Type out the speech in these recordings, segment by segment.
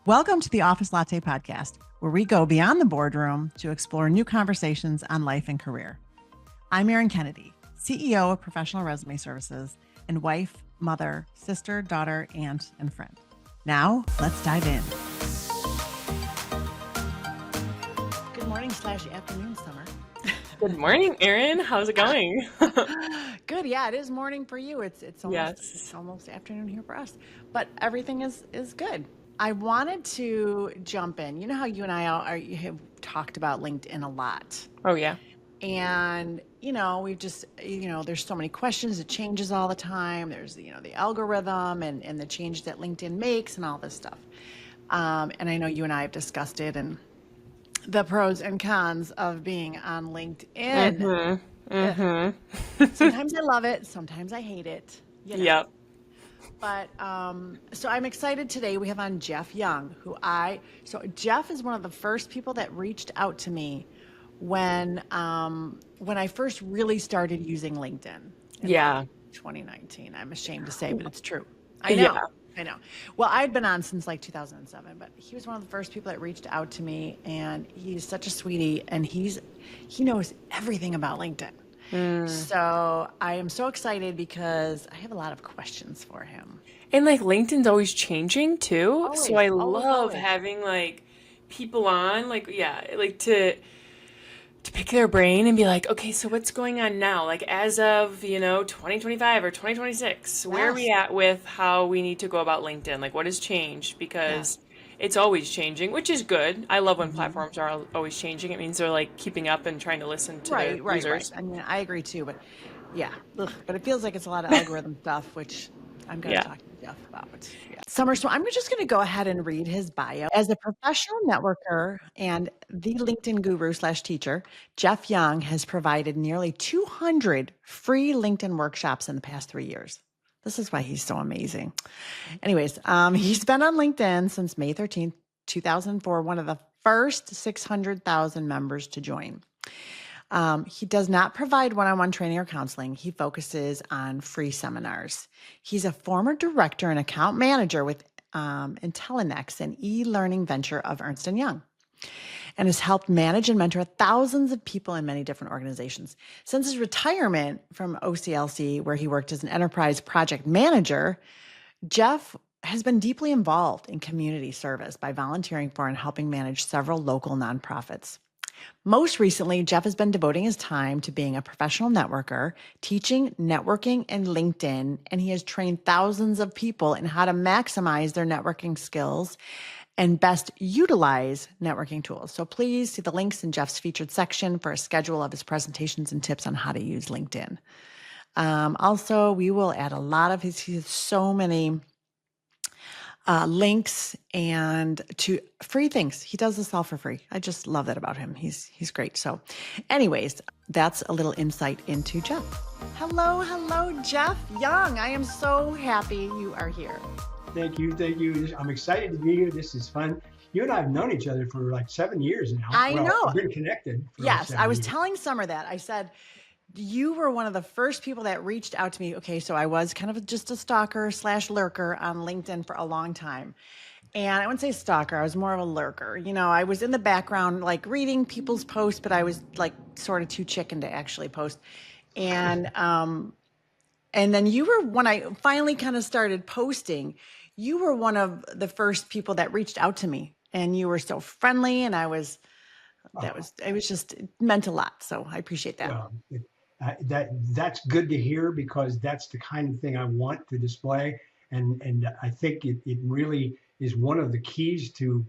Welcome to the Office Latte podcast, where we go beyond the boardroom to explore new conversations on life and career. I'm Erin Kennedy, CEO of Professional Resume Services and wife, mother, sister, daughter, aunt, and friend. Now, let's dive in. Good morning / afternoon, Summer. Good morning, Erin. How's it going? Good. Yeah, it is morning for you. It's almost afternoon here for us, but everything is good. I wanted to jump in. You know how you and I have talked about LinkedIn a lot. Oh, yeah. And, we've just, there's so many questions. It changes all the time. There's, the algorithm and the change that LinkedIn makes and all this stuff. And I know you and I have discussed it and the pros and cons of being on LinkedIn. Sometimes I love it. Sometimes I hate it. Yep. But so I'm excited today. We have on Jeff Young, so Jeff is one of the first people that reached out to me when I first really started using LinkedIn. Yeah. 2019. I'm ashamed to say, but it's true. I know. Well, I'd been on since like 2007, but he was one of the first people that reached out to me, and he's such a sweetie, and he knows everything about LinkedIn. So I am so excited because I have a lot of questions for him. And like LinkedIn's always changing too. Always, so I always, love always. having like people on, like, yeah, like to pick their brain and be like, okay, so what's going on now? Like as of, 2025 or 2026, where are we Yes. at with how we need to go about LinkedIn? Like what has changed? Because it's always changing, which is good. I love when platforms are always changing. It means they're like keeping up and trying to listen to their users. I mean, I agree too, but yeah, but it feels like it's a lot of algorithm stuff, which I'm going to Yeah. talk to Jeff about. Yeah. Summer, so I'm just going to go ahead and read his bio. As a professional networker and the LinkedIn guru / teacher, Jeff Young has provided nearly 200 free LinkedIn workshops in the past 3 years. This is why he's so amazing. Anyways, he's been on LinkedIn since May 13th, 2004, one of the first 600,000 members to join. He does not provide one-on-one training or counseling. He focuses on free seminars. He's a former director and account manager with Intellinex, an e-learning venture of Ernst & Young, and has helped manage and mentor thousands of people in many different organizations. Since his retirement from OCLC, where he worked as an enterprise project manager, Jeff has been deeply involved in community service by volunteering for and helping manage several local nonprofits. Most recently, Jeff has been devoting his time to being a professional networker, teaching networking and LinkedIn, and he has trained thousands of people in how to maximize their networking skills and best utilize networking tools. So please see the links in Jeff's featured section for a schedule of his presentations and tips on how to use LinkedIn. Also, we will add a lot of he has so many links and to free things. He does this all for free. I just love that about him. He's great. So anyways, that's a little insight into Jeff. Hello, Jeff Young. I am so happy you are here. Thank you. I'm excited to be here. This is fun. You and I have known each other for like 7 years now. I know. We've been connected. Yes, I was telling Summer that. I said, you were one of the first people that reached out to me. Okay, so I was kind of just a stalker / lurker on LinkedIn for a long time. And I wouldn't say stalker, I was more of a lurker. I was in the background, like reading people's posts, but I was like sort of too chicken to actually post. And then you were, when I finally kind of started posting, you were one of the first people that reached out to me, and you were so friendly, and it was just, it meant a lot. So I appreciate that. That's good to hear, because that's the kind of thing I want to display. And I think it really is one of the keys to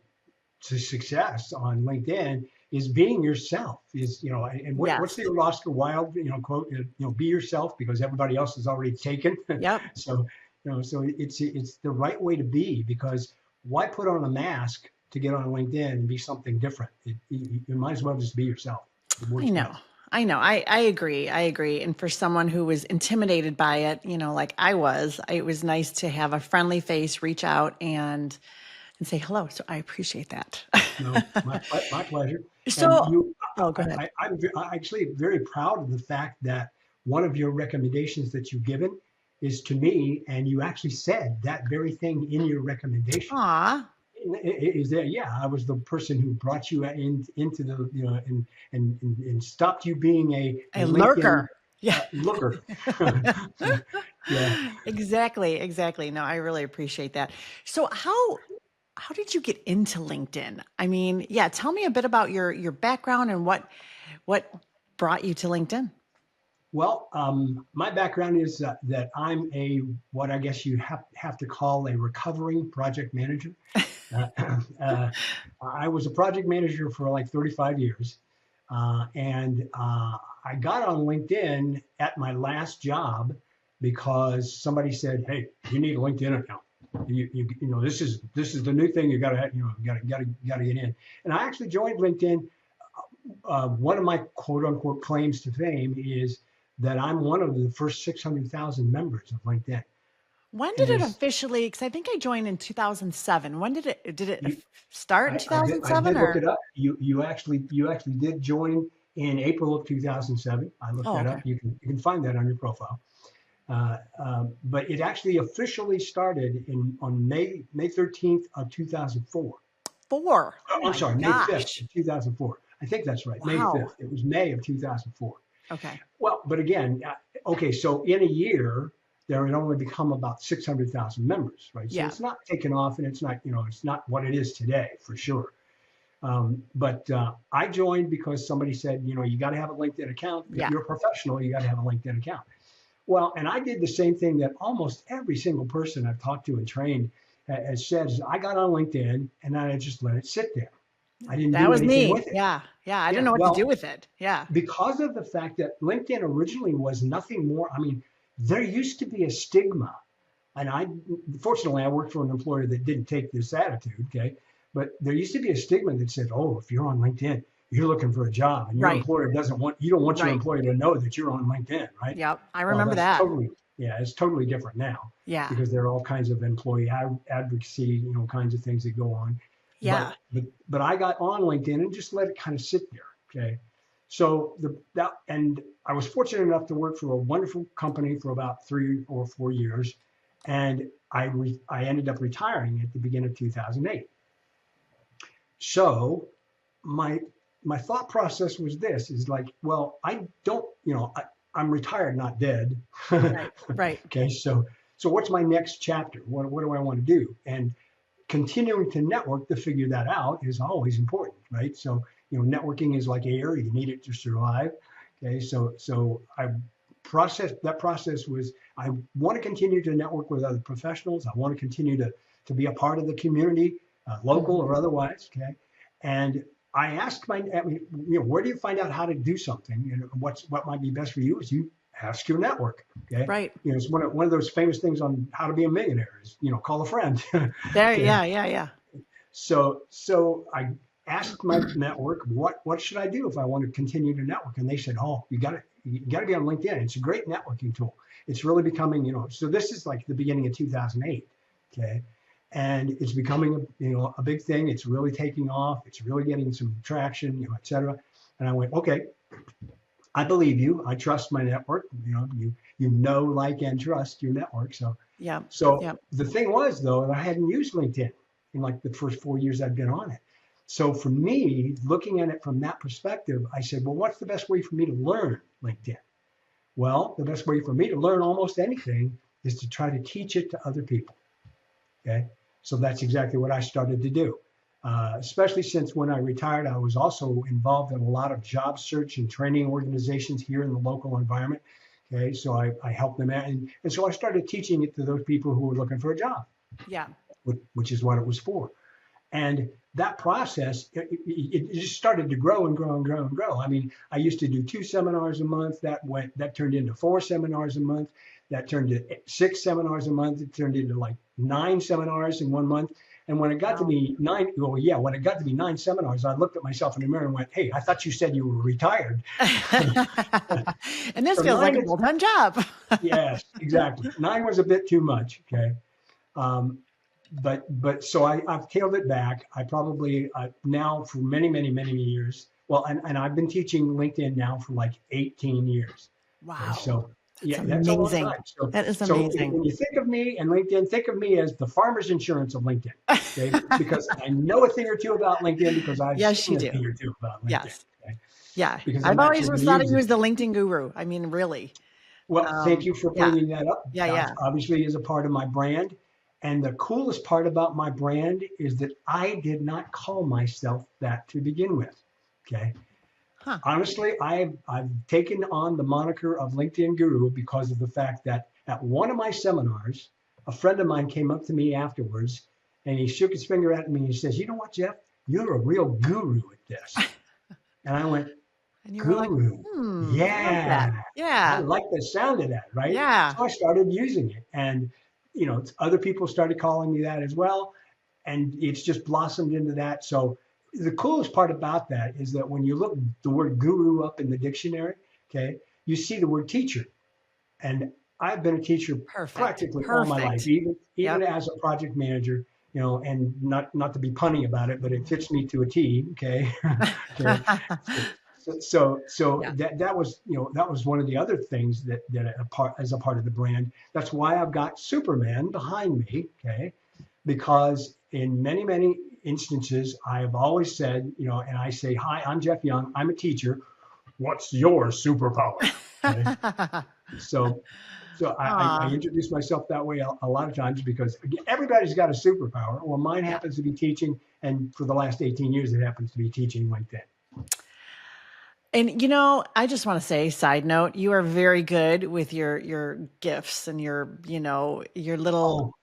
success on LinkedIn is being yourself. What's the Oscar Wilde quote? Be yourself, because everybody else is already taken. Yep. So it's the right way to be, because why put on a mask to get on LinkedIn and be something different? You might as well just be yourself. I know. I agree. And for someone who was intimidated by it, like I was, it was nice to have a friendly face reach out and say hello. So I appreciate that. No, my pleasure. So, go ahead. I'm actually very proud of the fact that one of your recommendations that you've given is to me, and you actually said that very thing in your recommendation. Aw. Is that, yeah, I was the person who brought you into the, and stopped you being a A LinkedIn lurker. Yeah. looker. Yeah. Exactly, exactly. No, I really appreciate that. So how did you get into LinkedIn? I mean, yeah, tell me a bit about your background and what brought you to LinkedIn. Well, my background is that I'm what I guess you have to call a recovering project manager. Uh, uh, I was a project manager for like 35 years. And I got on LinkedIn at my last job because somebody said, "Hey, you need a LinkedIn account. This is the new thing. You got to, got to get in." And I actually joined LinkedIn. One of my quote unquote claims to fame is that I'm one of the first 600,000 members of LinkedIn. When And did it there's officially, because I think I joined in 2007. When did it you, start in I 2007 did look or? it up. You actually did join in April of 2007. I looked Oh, that okay. up. You can find that on your profile. But it actually officially started on May 13th of 2004. 4. Oh I'm my sorry, May 5th gosh. of 2004. I think that's right, May Wow. 5th. It was May of 2004. Okay. Well, but again, okay, so in a year, there had only become about 600,000 members, right? So Yeah. it's not taken off, and it's not what it is today for sure. But I joined because somebody said, you got to have a LinkedIn account. If Yeah. you're a professional, you got to have a LinkedIn account. Well, and I did the same thing that almost every single person I've talked to and trained has said is I got on LinkedIn and then I just let it sit there. I didn't That do was anything me. with it. Yeah. Yeah. I didn't Yeah, know what to do well, with it. Yeah. because of the fact that LinkedIn originally was nothing more. I mean, there used to be a stigma, and fortunately I worked for an employer that didn't take this attitude. Okay, but there used to be a stigma that said, "Oh, if you're on LinkedIn, you're looking for a job, and your Right. employer doesn't want you don't want your Right. employer to know that you're on LinkedIn, right?" Yep. I Well, remember that's that. totally yeah, it's totally different now Yeah. because there are all kinds of employee advocacy, kinds of things that go on. Yeah. But I got on LinkedIn and just let it kind of sit there. Okay. So and I was fortunate enough to work for a wonderful company for about 3 or 4 years, and I ended up retiring at the beginning of 2008. So my my thought process was this: is like, well, I don't, I'm retired, not dead. Right. Right. Okay, so what's my next chapter? What do I want to do? And continuing to network to figure that out is always important, right? So, networking is like air; you need it to survive. Okay, so that process was I want to continue to network with other professionals. I want to continue to be a part of the community, local Mhm. or otherwise. Okay, and I asked I mean, where do you find out how to do something? And what might be best for you is you ask your network. Okay, Right. it's one of those famous things on how to be a millionaire is call a friend. There. Okay, Yeah. Yeah. Yeah. so I asked my network what should I do if I want to continue to network, and they said, "Oh, you got to be on LinkedIn. It's a great networking tool. It's really becoming, so this is like the beginning of 2008, okay, and it's becoming a big thing. It's really taking off. It's really getting some traction, et cetera." And I went, "Okay, I believe you. I trust my network. Like and trust your network." So Yeah. so Yeah. the thing was, though, that I hadn't used LinkedIn in like the first 4 years I'd been on it. So for me, looking at it from that perspective, I said, well, what's the best way for me to learn LinkedIn? Well, the best way for me to learn almost anything is to try to teach it to other people. Okay. So that's exactly what I started to do. Especially since when I retired, I was also involved in a lot of job search and training organizations here in the local environment. Okay, so I helped them out. And so I started teaching it to those people who were looking for a job, Yeah. which is what it was for. And that process, it just started to grow and grow and grow and grow. I mean, I used to do 2 seminars a month. That turned into 4 seminars a month. That turned to 6 seminars a month. It turned into like 9 seminars in one month. And when it got to Wow. be nine, well, yeah, when it got to be 9 seminars, I looked at myself in the mirror and went, "Hey, I thought you said you were retired." And this So feels like nine a is, full-time job. yes, exactly. Nine was a bit too much. Okay. Um, but so I've tailed it back. I probably now for many, many, many years. Well, and I've been teaching LinkedIn now for like 18 years. Okay, Wow. so That's Yeah, that's a long amazing. time. So, That is so amazing. when you think of me and LinkedIn, think of me as the farmer's insurance of LinkedIn. Okay, because I know a thing or two about LinkedIn because I've Yes, you seen a do. thing or two about LinkedIn. Yes. Okay, Yeah. because I've I'm always actually was going to thought of use you it. as the LinkedIn guru. I mean, really. Well, thank you for Yeah. bringing that up. Yeah. That Yeah. obviously is a part of my brand. And the coolest part about my brand is that I did not call myself that to begin with. Okay. Huh. Honestly, I've taken on the moniker of LinkedIn Guru because of the fact that at one of my seminars, a friend of mine came up to me afterwards and he shook his finger at me and he says, "You know what, Jeff? You're a real guru at this." And I went, And you were like, "Guru, I like that. yeah, I Yeah. like the sound of that, right?" Yeah. So I started using it, and other people started calling me that as well, and it's just blossomed into that. So the coolest part about that is that when you look the word guru up in the dictionary, okay, you see the word teacher. And I've been a teacher Perfect. practically all my life, Perfect. even Yep. as a project manager, and not to be punny about it, but it fits me to a T. Okay. Okay. So Yeah. that was one of the other things that as a part of the brand. That's why I've got Superman behind me. Okay, because in many instances I have always said, and I say, "Hi, I'm Jeff Young. I'm a teacher. What's your superpower?" Okay. So, so I Aw. introduce myself that way a lot of times because again, everybody's got a superpower. Well, mine Yeah. happens to be teaching, and for the last 18 years, it happens to be teaching LinkedIn. And I just want to say, side note, you are very good with your gifts and your little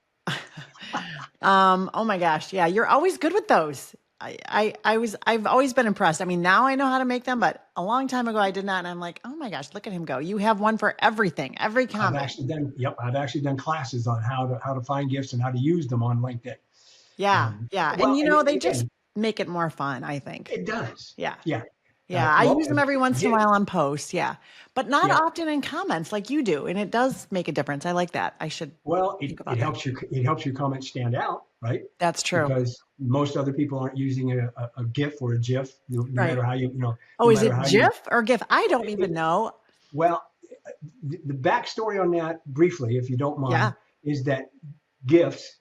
Oh, oh my gosh, yeah, you're always good with those. I've always been impressed. I mean, now I know how to make them, but a long time ago I did not, and I'm like, oh my gosh, look at him go. You have one for everything, every I've comment. actually done. Yep, I've actually done classes on how to find gifts and how to use them on LinkedIn. Yeah, yeah. And Well, and they just again, make it more fun, I think. it does. Yeah. Yeah. Yeah, I Well, use them every once in a again, while on posts, yeah. But not yeah. often in comments like you do, and it does make a difference. I like that. I should Well, think it about that. helps your comments stand out, right? That's true. Because most other people aren't using a GIF or a GIF, no Right. matter how Oh, no is matter it how you. GIF or GIF? I don't even know. Well, the backstory on that, briefly, if you don't Yeah. mind, is that GIFs.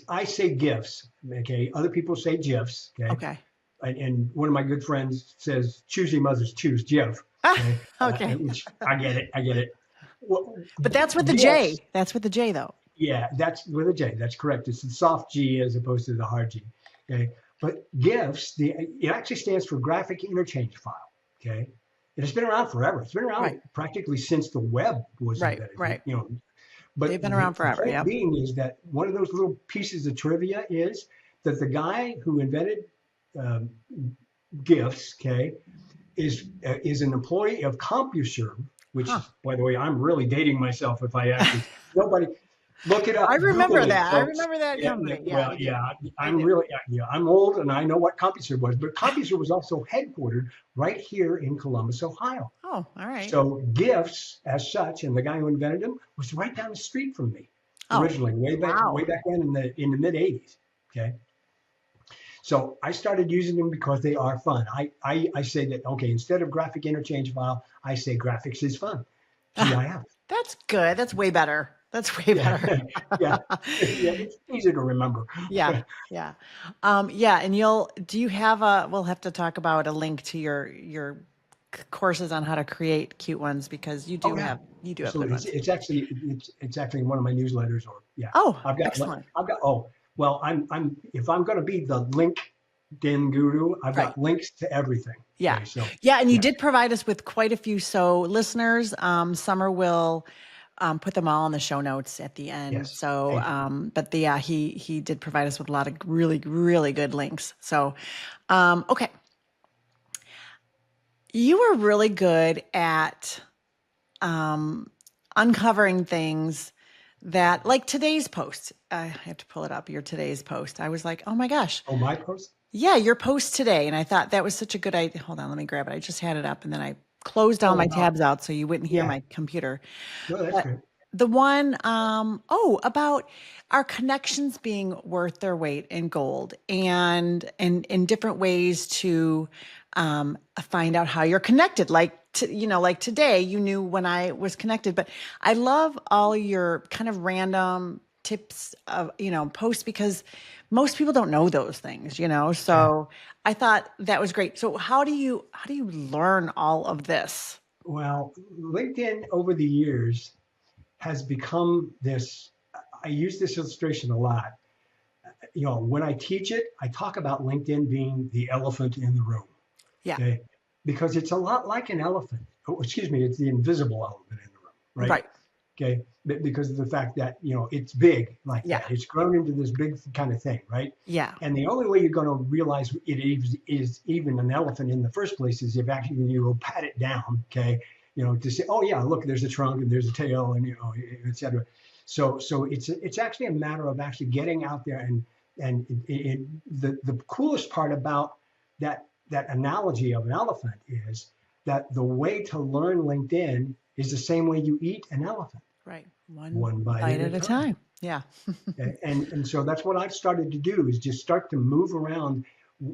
I say GIFs, okay. Other people say GIFs, okay. Okay. And one of my good friends says, "Choosy mothers choose GIF," okay. Okay. Which I get it, I get it. Well, But that's with the GIFs, J. That's with the J though. yeah, that's with a J. That's correct. It's the soft G as opposed to the hard G. Okay, but GIFs, it actually stands for graphic interchange file. Okay, it has been around forever. It's been around Right. practically since the web was Right. invented. Right. But They've been around the forever. point Yep. being is that one of those little pieces of trivia is that the guy who invented um, GIFs, okay, is an employee of CompuServe, which Huh. is, by the way, I'm really dating myself if I actually nobody look it up, I Google remember it, that. I folks. remember that Yeah, company. Yeah, well, I do. yeah, I I'm do. really, yeah, I'm old and I know what CompuServe was, but CompuServe was also headquartered right here in Columbus, Ohio. Oh, all right. So GIFs, as such, and the guy who invented them was right down the street from me, Oh, originally, way wow. back when in the mid '80s. Okay, so I started using them because they are fun. I say that, okay, instead of graphic interchange file, I say graphics is fun. GIF. That's good. That's way better. That's way Yeah, better. yeah, yeah. It's easy to remember. Yeah, yeah. Yeah, and do you have we'll have to talk about a link to your courses on how to create cute ones because Oh yeah, you do have good absolutely. It's, ones. it's actually it's actually one of my newsletters. Or yeah, Oh, I've got excellent. I've got. Oh well, I'm if I'm going to be the LinkedIn guru, I've Right. got links to everything. Yeah. Okay, so Yeah, and you yeah, did provide us with quite a few. So listeners, Summer will put them all in the show notes at the end. yes, So, thank you. but he did provide us with a lot of really, really good links. So, okay. You are really good at uncovering things that, like today's post. I have to pull it up. Your today's post. I was like, oh my gosh, Oh, my post. yeah, your post today, and I thought that was such a good idea. Hold on, let me grab it. I just had it up, and then I closed all Oh my wow, tabs out so you wouldn't hear yeah. my computer. No, that's But good. the one, about our connections being worth their weight in gold, and in different ways to find out how you're connected. Like like today, you knew when I was connected, but I love all your kind of random tips of, posts because most people don't know those things. Yeah. So I thought that was great. So how do you learn all of this? Well, LinkedIn over the years has become this. I use this illustration a lot. When I teach it, I talk about LinkedIn being the elephant in the room. Yeah. Okay, because it's a lot like an elephant. Oh, excuse me, it's the invisible elephant in the room, right? Right. Okay, because of the fact that it's big like Yeah. that. It's grown into this big kind of thing, right? Yeah. And the only way you're going to realize is even an elephant in the first place is if actually you will pat it down, okay, to say, oh yeah, look, there's a trunk and there's a tail and et cetera. So it's actually a matter of actually getting out there and the coolest part about that analogy of an elephant is that the way to learn LinkedIn is the same way you eat an elephant, Right. One one bite bite at a at a time. time. Yeah. And so that's what I've started to do is just start to move around.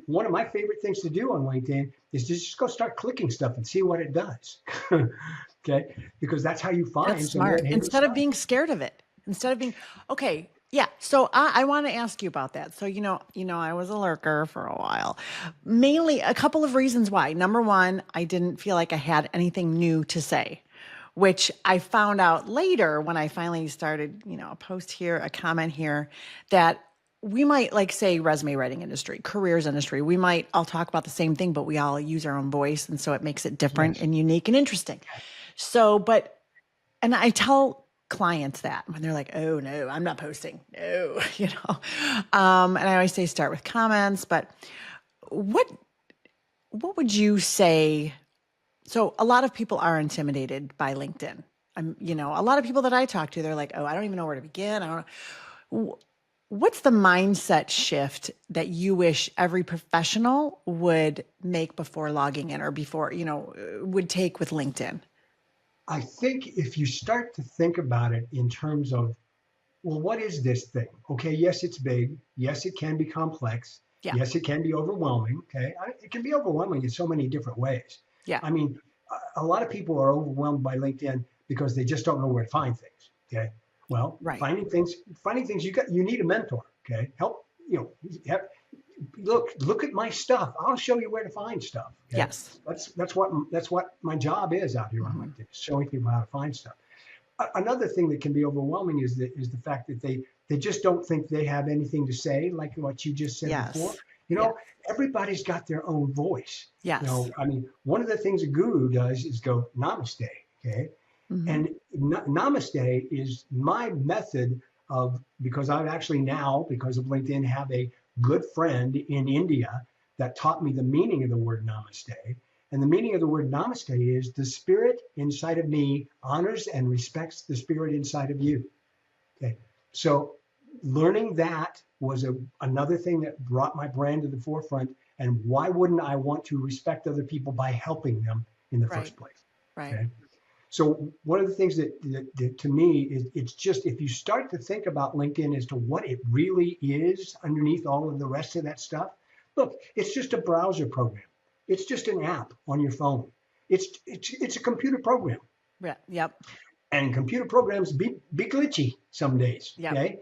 One of my favorite things to do on LinkedIn is just go start clicking stuff and see what it does. Okay, because that's how you That's find some smart. red-handed Instead of stuff. being scared of it, instead of being okay, yeah. So I want to ask you about that. So I was a lurker for a while. Mainly a couple of reasons why. Number one, I didn't feel like I had anything new to say, which I found out later when I finally started, a post here, a comment here, that we might like say resume writing industry, careers industry. We might all talk about the same thing, but we all use our own voice, and so it makes it different Yes. and unique and interesting. So, and I tell clients that when they're like, "Oh no, I'm not posting." No, and I always say start with comments. But what what would you say? So a lot of people are intimidated by LinkedIn. A lot of people that I talk to, they're like, "Oh, I don't even know where to begin. I don't know." What's the mindset shift that you wish every professional would make before logging in or before, would take with LinkedIn? I think if you start to think about it in terms of, well, what is this thing? Okay, yes, it's big. Yes, it can be complex. Yeah. Yes, it can be overwhelming. Okay, it can be overwhelming in so many different ways. Yeah. I mean, a lot of people are overwhelmed by LinkedIn because they just don't know where to find things. Okay, well, Right. finding things, you need a mentor. Okay, help. Have, look at my stuff. I'll show you where to find stuff. Okay, Yes. that's what my job is out here on Mhm. LinkedIn, showing people how to find stuff. Another thing that can be overwhelming is the fact that they just don't think they have anything to say, like what you just said before. Yes. You Yeah. know, everybody's got their own voice. Yes. I mean, one of the things a guru does is go namaste. Okay, Hmm. and namaste is my method of, because I've actually now, because of LinkedIn, have a good friend in India that taught me the meaning of the word namaste. And the meaning of the word namaste is the spirit inside of me honors and respects the spirit inside of you. Okay. So learning that was another thing that brought my brand to the forefront. And why wouldn't I want to respect other people by helping them in the Right. first place? Right. Okay. So one of the things that to me is, it's just, if you start to think about LinkedIn as to what it really is underneath all of the rest of that stuff, look, it's just a browser program. It's just an app on your phone. It's a computer program, Yeah. Yep. and computer programs be glitchy some days. Yep. Okay,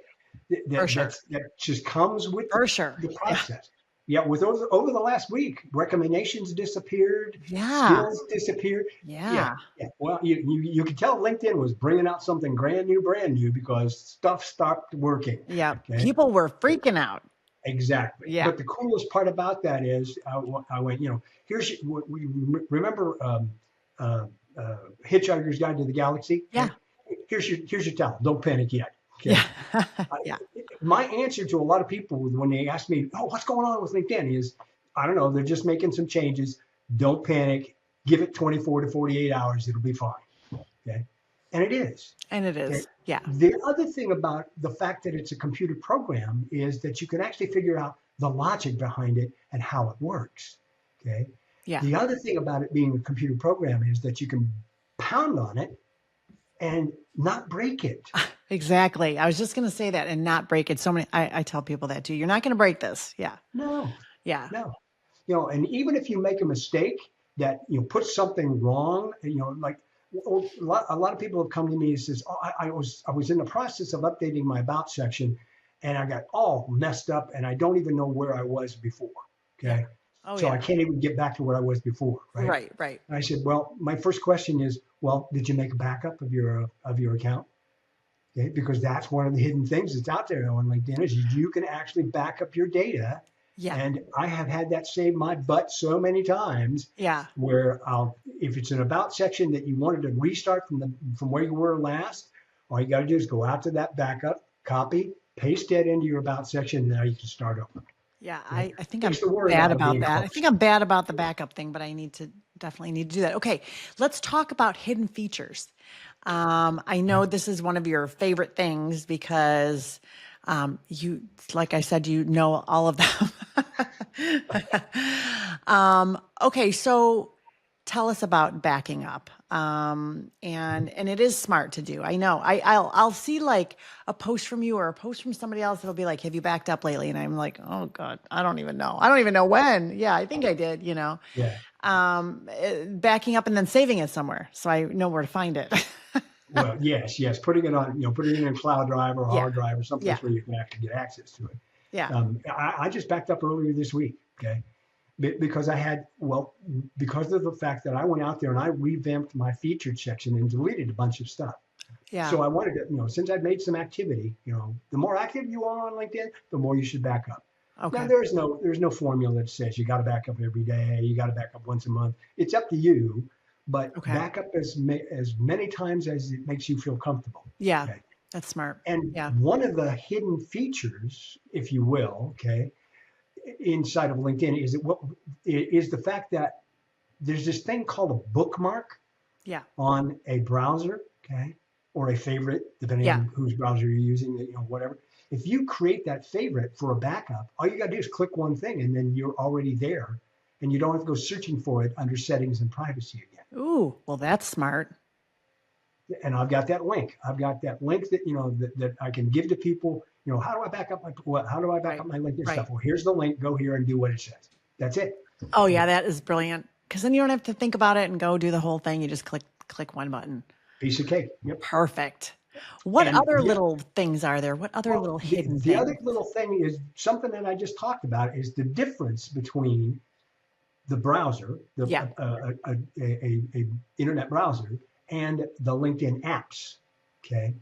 For sure. that just comes with For sure. the Yeah. process. Yeah, with over the last week, recommendations disappeared, Yeah. skills disappeared. Yeah, Yeah. yeah. Well, you could tell LinkedIn was bringing out something brand new, because stuff stopped working. Yeah. Okay, People were freaking out. exactly. Yeah. But the coolest part about that is, I went, here's we remember uh, uh, Hitchhiker's Guide to the Galaxy. Yeah. Okay, here's your towel. Don't panic yet. Yeah. Okay, I, Yeah. my answer to a lot of people when they ask me, "Oh, what's going on with LinkedIn?" is, I don't know. They're just making some changes. Don't panic. Give it 24 to 48 hours. It'll be fine. Okay, and it is. And it Okay. is. Yeah. The other thing about the fact that it's a computer program is that you can actually figure out the logic behind it and how it works. Okay. Yeah. The other thing about it being a computer program is that you can pound on it and not break it. Exactly. I was just going to say that and not break it. I tell people that too. You're not going to break this. Yeah. No, Yeah. no. And even if you make a mistake, that puts something wrong, like a lot of people have come to me and says, oh, I was in the process of updating my about section, and I got all messed up, and I don't even know where I was before. Yeah. Okay, Oh, so I yeah. can't even get back to where I was before, right? Right, right. And I said, well, my first question is, well, did you make a backup of your account? Okay, because that's one of the hidden things that's out there on LinkedIn is you can actually back up your data. Yeah. And I have had that save my butt so many times Yeah. where if it's an about section that you wanted to restart from where you were last, all you got to do is go out to that backup, copy, paste that into your about section, and now you can start over. Yeah, Okay? I think I'm Fix the word bad out of about being that. I close. think I'm bad about the backup thing, but I definitely need to do that. Okay, let's talk about hidden features. I know this is one of your favorite things because you, like I said, you know all of them. Okay, so tell us about backing up. And it is smart to do. I know. I'll see like a post from you or a post from somebody else that'll be like, "Have you backed up lately?" And I'm like, "Oh God, I don't even know. I don't even know when." Yeah, I think I did. Yeah. Backing up and then saving it somewhere so I know where to find it. Well, yes, yes. Putting it in cloud drive or Yeah, hard drive or yeah, someplace where you can actually get access to it. yeah, I just backed up earlier this week. Okay. Because because of the fact that I went out there and I revamped my featured section and deleted a bunch of stuff. yeah. So I wanted to, since I've made some activity, the more active you are on LinkedIn, the more you should back up. Now Okay, there's no formula that says you got to back up every day, you got to back up once a month. It's up to you, but okay. back up as many times as it makes you feel comfortable. Yeah, Okay. that's smart. And Yeah, one of the hidden features, if you will, okay, inside of LinkedIn is the fact that there's this thing called a bookmark yeah, on a browser, okay, or a favorite, depending yeah. on whose browser you're using, whatever. If you create that favorite for a backup, all you got to do is click one thing and then you're already there. And you don't have to go searching for it under settings and privacy again. Ooh, well, that's smart. And I've got that link. I've got that link that I can give to people. How do I back up how do I back Right, up my LinkedIn right. stuff? Well, here's the link. Go here and do what it says. That's it. Oh Okay. yeah, that is brilliant. Because then you don't have to think about it and go do the whole thing. You just click one button. Piece of cake. Yep. Perfect. What And other the little things are there? What other Well, little the, hidden the other things? little thing is something that I just talked about is the difference between the browser, Yeah, a internet browser, and the LinkedIn apps. Okay.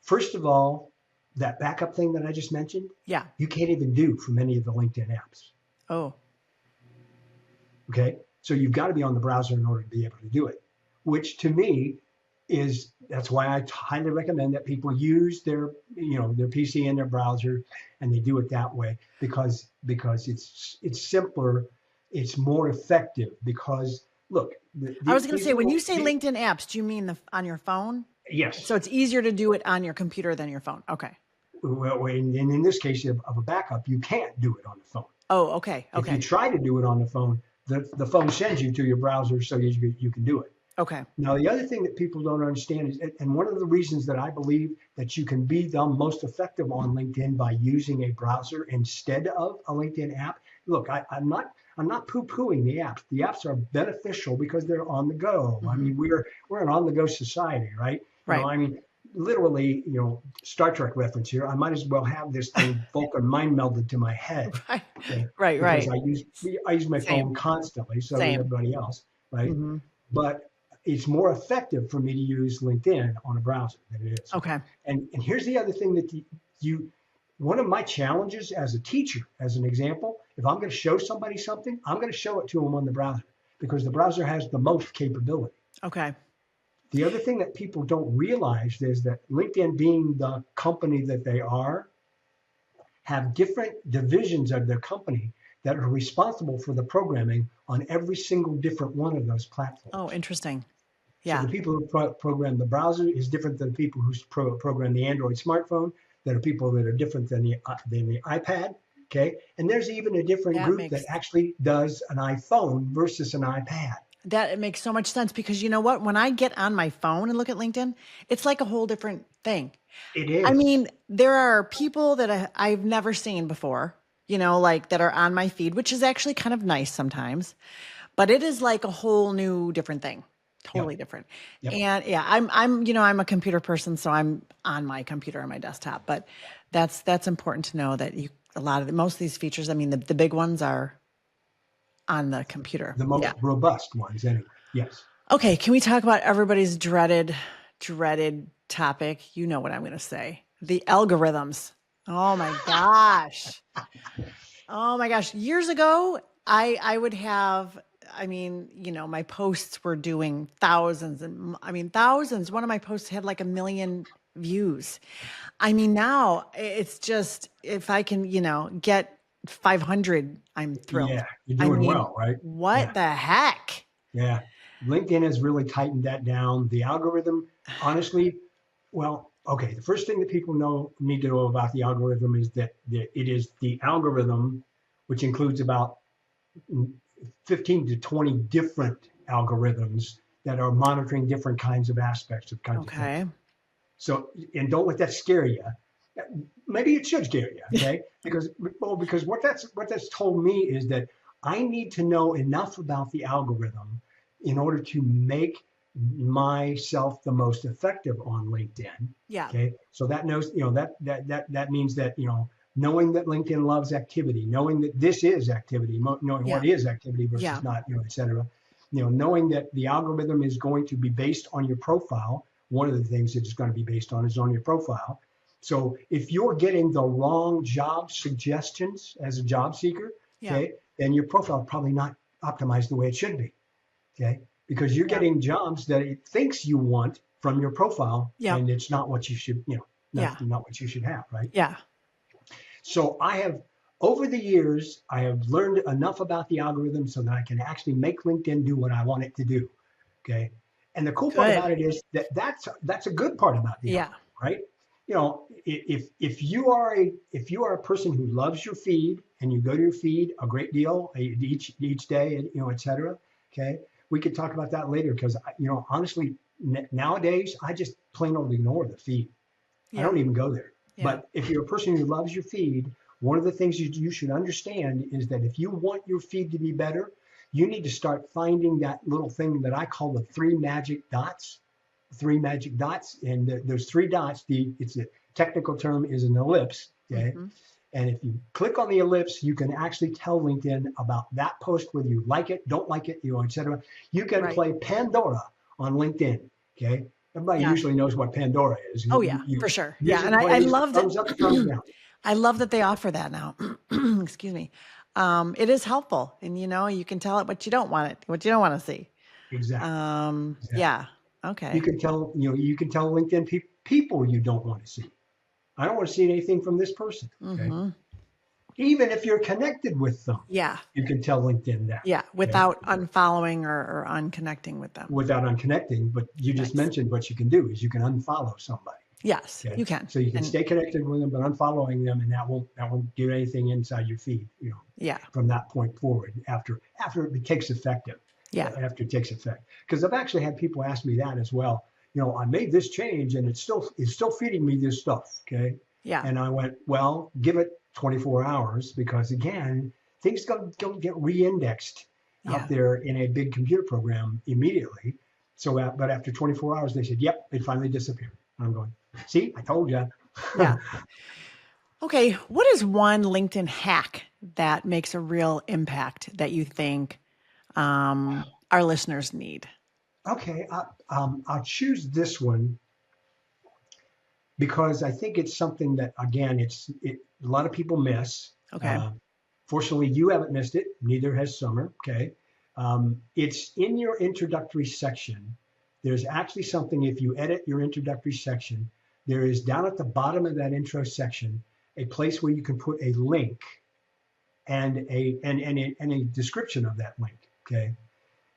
First of all, that backup thing that I just mentioned, yeah. you can't even do from any of the LinkedIn apps. Oh, Okay. So you've got to be on the browser in order to be able to do it, which to me that's why I highly recommend that people use their PC and their browser and they do it that way because it's simpler, it's more effective because look, I was going to these say, when you little say LinkedIn apps, do you mean on your phone? yes. So it's easier to do it on your computer than your phone. Okay. Well, in this case of a backup, you can't do it on the phone. Oh, okay. If you Okay. try to do it on the phone, the phone sends you to your browser so you can do it. Okay. Now, the other thing that people don't understand is, and one of the reasons that I believe that you can be the most effective on LinkedIn by using a browser instead of a LinkedIn app. Look, I'm not poo-pooing the apps. The apps are beneficial because they're on the go. I Hmm. mean, we're an on-the-go society, right? Right. I mean, literally, Star Trek reference here. I might as well have this thing Vulcan mind melded to my head, Right. okay? Right. Because Right. I use my Same. phone constantly. So does Same. everybody else, right? Hmm. But it's more effective for me to use LinkedIn on a browser than it is. Okay. And here's the other thing that one of my challenges as a teacher, as an example, if I'm going to show somebody something, I'm going to show it to them on the browser because the browser has the most capability. Okay. The other thing that people don't realize is that LinkedIn, being the company that they are, have different divisions of their company that are responsible for the programming on every single different one of those Oh, platforms. interesting. So Yeah. the people who program the browser is different than the people who program the Android smartphone. There are people that are different than the iPad. Okay, and there's even a different That group that makes actually does an iPhone versus an iPad. That it makes so much sense because you know what? When I get on my phone and look at LinkedIn, it's like a whole different thing. It I is. mean, there are people that I've never seen before, like that are on my feed, which is actually kind of nice sometimes. but it is like a whole new different thing. Totally Yep. different. Yep. And yeah, I'm a computer person, so I'm on my computer on my desktop, but that's important to know that most of these features, I mean, the big ones are on the computer. The Yeah. most robust ones, anyway. Yes. Okay, can we talk about everybody's dreaded topic? You know what I'm going to say. The algorithms. Oh my gosh. Oh my gosh. Years ago, I would have, I mean, my posts were doing thousands and I mean thousands. One of my posts had like 1 million views. I mean, now it's just if I can, get 500, I'm thrilled. Yeah, you're I doing mean, well, right? what Yeah. the heck? Yeah. LinkedIn has really tightened that down. The algorithm, honestly, well, okay. The first thing that people need to know about the algorithm is that it is the algorithm, which includes about 15 to 20 different algorithms that are monitoring different kinds of aspects of kinds of things. Okay. So, and don't let that scare you. Maybe it should scare you, okay? Because what that's told me is that I need to know enough about the algorithm in order to make myself the most effective on LinkedIn. Yeah. Okay, so that knows, that means that knowing that LinkedIn loves activity, knowing that this is activity, knowing Yeah. what is activity versus Yeah. not, et cetera. Knowing that the algorithm is going to be based on your profile. One of the things that it's going to be based on is on your profile. So if you're getting the wrong job suggestions as a job seeker, Yeah. okay, then your profile is probably not optimized the way it should be, okay, because you're Yeah. getting jobs that it thinks you want from your profile, Yeah. and it's not what you should, Yeah. not what you should have, right? Yeah. So over the years, I have learned enough about the algorithm so that I can actually make LinkedIn do what I want it to do, okay? And the cool part Good. about it is that's a good part about the Yeah. algorithm, right? If you are a person who loves your feed and you go to your feed a great deal each day, et cetera, okay, we could talk about that later because honestly, nowadays I just plain old ignore the feed. I Yeah. don't even go there. Yeah. But if you're a person who loves your feed, one of the things you should understand is that if you want your feed to be better, you need to start finding that little thing that I call the three magic dots. And there's three dots. It's a technical term is an ellipse. Okay. Mhm. And if you click on the ellipse, you can actually tell LinkedIn about that post, whether you like it, don't like it, et cetera. You can Right. play Pandora on LinkedIn. Okay. Everybody Yeah. usually knows what Pandora is. Oh yeah, for sure. Yeah. Music And I plays, love thumbs up, thumbs down. I love that they offer that now. Excuse me. It is helpful, and you can tell it what you don't want to see. Exactly. Exactly. Yeah. Okay. You can tell LinkedIn people you don't want to see. I don't want to see anything from this person. Okay. Mm-hmm. Even if you're connected with them. Yeah. You can tell LinkedIn that. Yeah. Without unfollowing or unconnecting with them. Without unconnecting, but you just Nice. mentioned what you can do is you can unfollow somebody. Yes, Okay? you can. So you can stay connected with them, but unfollowing them, and that won't do anything inside your feed. Yeah. From that point forward, after it takes effect. Yeah. After it takes effect, because I've actually had people ask me that as well. I made this change, and it's still feeding me this stuff. Okay. Yeah. And I went, well, give it 24 hours, because again, things don't get re-indexed out there in a big computer program immediately. So, but after 24 hours, they said, yep, it finally disappeared. And I'm going, see, I told you. Yeah. Okay. What is one LinkedIn hack that makes a real impact that you think our listeners need? Okay. I'll choose this one because I think it's something that, again, a lot of people miss. Okay. Fortunately, you haven't missed it. Neither has Summer. Okay. It's in your introductory section. There's actually something, if you edit your introductory section, there is down at the bottom of that intro section, a place where you can put a link and a description of that link. Okay.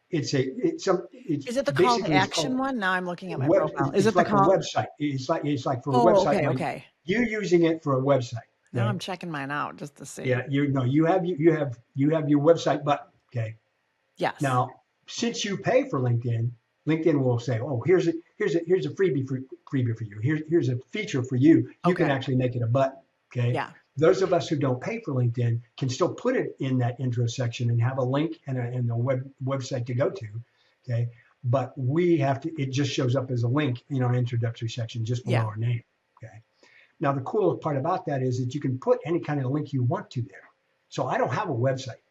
Is it the call to action one? Now I'm looking at my profile. Is it like the call? a website? It's like for a website. Okay. Like Okay. You're using it for a website. Now I'm checking mine out just to see. Yeah. You have your website button. Okay. Yes. Now, since you pay for LinkedIn, LinkedIn will say, "Oh, here's a freebie for you. Here's a feature for you. You can actually make it a button." Okay. Yeah. those of us who don't pay for LinkedIn can still put it in that intro section and have a link and a website to go to. Okay. But we have to, it just shows up as a link in our introductory section just below Yeah. our name. Okay. Now, the cool part about that is that you can put any kind of link you want to there. So I don't have a website.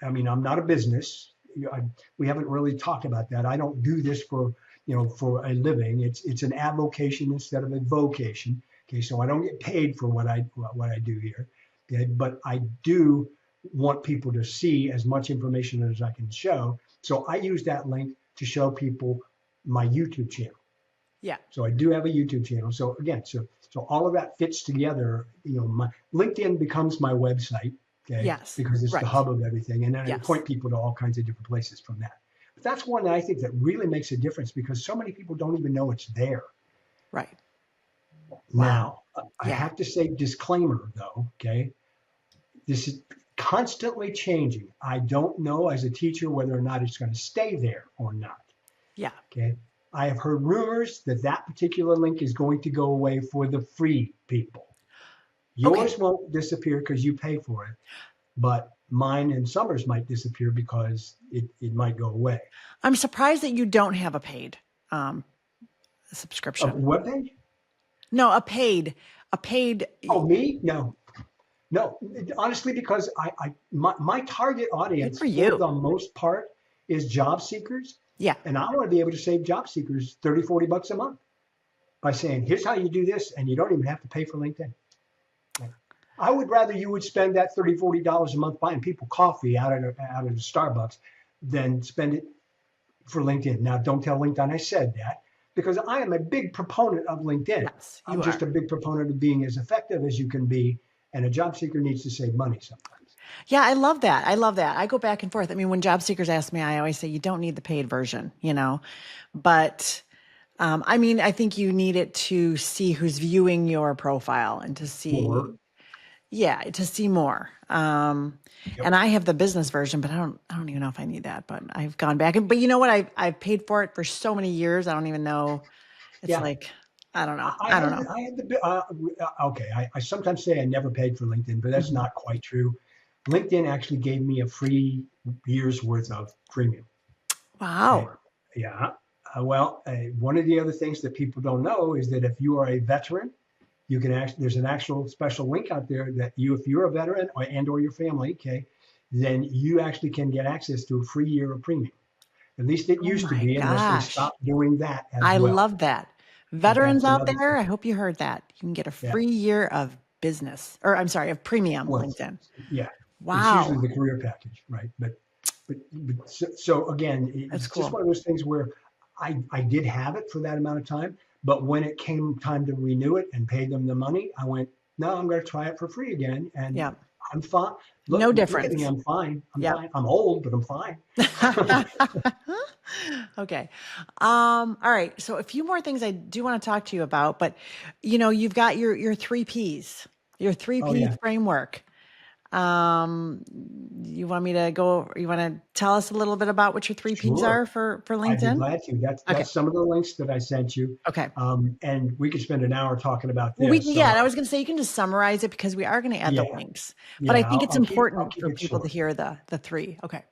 I mean, I'm not a business. We haven't really talked about that. I don't do this for, for a living. It's an avocation instead of a vocation. Okay, so I don't get paid for what I do here. Okay, but I do want people to see as much information as I can show. So I use that link to show people my YouTube channel. Yeah. So I do have a YouTube channel. So again, so all of that fits together. My LinkedIn becomes my website. Okay. Yes. Because it's Right. the hub of everything. And then I Yes. point people to all kinds of different places from that. But that's one that I think that really makes a difference because so many people don't even know it's there. Right. Now, I Yeah. have to say disclaimer though, okay? This is constantly changing. I don't know as a teacher whether or not it's going to stay there or not. Yeah. Okay. I have heard rumors that that particular link is going to go away for the free people. Yours won't disappear because you pay for it, but mine and Summer's might disappear because it might go away. I'm surprised that you don't have a paid A subscription. webpage? No, a paid. Oh, me? No. Honestly, because my target audience for you. for the most part is job seekers. Yeah. And I want to be able to save job seekers 30, 40 bucks a month by saying, here's how you do this. And you don't even have to pay for LinkedIn. I would rather you would spend that $30, $40 a month buying people coffee out of the Starbucks than spend it for LinkedIn. Now, don't tell LinkedIn I said that because I am a big proponent of LinkedIn. Yes, I'm just a big proponent of being as effective as you can be. And a job seeker needs to save money sometimes. Yeah, I love that. I go back and forth. I mean, when job seekers ask me, I always say you don't need the paid version, but I mean, I think you need it to see who's viewing your profile and to see More. Yeah, to see more. And I have the business version, but I don't even know if I need that, but I've gone back but you know what? I've paid for it for so many years. I don't even know. It's like, I don't know. I don't know. Okay. I sometimes say I never paid for LinkedIn, but that's not quite true. LinkedIn actually gave me a free year's worth of premium. Wow. Okay. Yeah. One of the other things that people don't know is that if you are a veteran, you can there's an actual special link out there that if you're a veteran or your family, okay, then you actually can get access to a free year of premium. At least it used to be, unless they stopped doing that as well. I love that. Veterans out there, thing. I hope you heard that. You can get a free year of of premium LinkedIn. Yeah. Wow. It's usually the career package, right? But so again, it's just one of those things where I did have it for that amount of time. But when it came time to renew it and pay them the money, I went, no, I'm going to try it for free again. And I'm fine. Look, no difference. Look at me, I'm fine. I'm fine. I'm old, but I'm fine. Okay. All right. So a few more things I do want to talk to you about, but you've got your 3 Ps, your 3 P framework. You want to tell us a little bit about what your 3 Ps are for LinkedIn? I'd be glad to. That's some of the links that I sent you. Okay. And we could spend an hour talking about this. And I was going to say, you can just summarize it because we are going to add the links, but I think it's important for people to hear the 3. Okay.